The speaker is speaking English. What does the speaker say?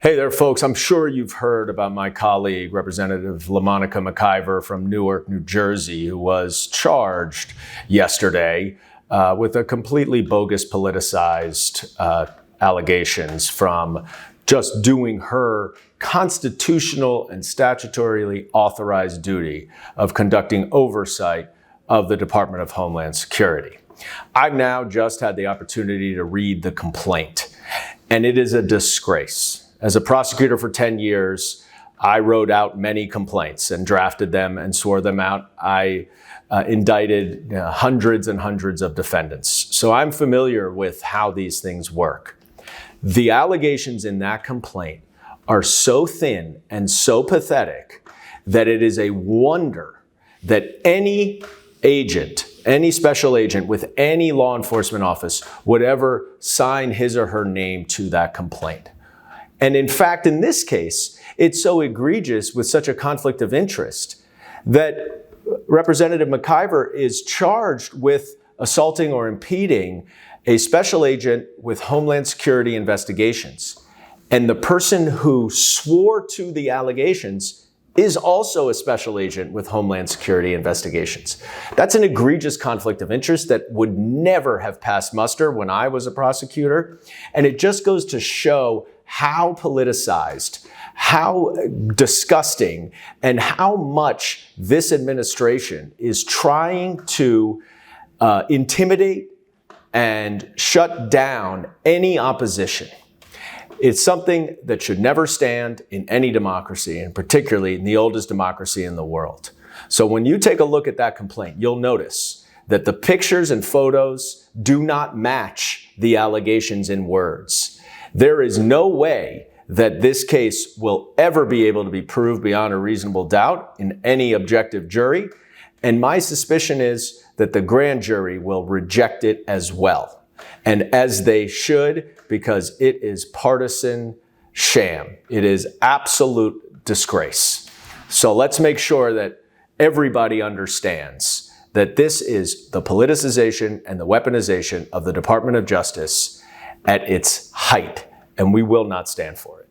Hey there, folks. I'm sure you've heard about my colleague, Representative LaMonica McIver from Newark, New Jersey, who was charged yesterday with a completely bogus, politicized allegations from just doing her constitutional and statutorily authorized duty of conducting oversight of the Department of Homeland Security. I've now just had the opportunity to read the complaint, and it is a disgrace. As a prosecutor for 10 years, I wrote out many complaints and drafted them and swore them out. I indicted hundreds and hundreds of defendants. So I'm familiar with how these things work. The allegations in that complaint are so thin and so pathetic that it is a wonder that any agent, any special agent with any law enforcement office would ever sign his or her name to that complaint. And in fact, in this case, it's so egregious with such a conflict of interest that Representative McIver is charged with assaulting or impeding a special agent with Homeland Security investigations. And the person who swore to the allegations is also a special agent with Homeland Security investigations. That's an egregious conflict of interest that would never have passed muster when I was a prosecutor. And it just goes to show how politicized, how disgusting, and how much this administration is trying to intimidate and shut down any opposition. It's something that should never stand in any democracy, and particularly in the oldest democracy in the world. So when you take a look at that complaint, you'll notice that the pictures and photos do not match the allegations in words. There is no way that this case will ever be able to be proved beyond a reasonable doubt in any objective jury. And my suspicion is that the grand jury will reject it as well. And as they should, because it is partisan sham. It is absolute disgrace. So let's make sure that everybody understands that this is the politicization and the weaponization of the Department of Justice at its height, and we will not stand for it.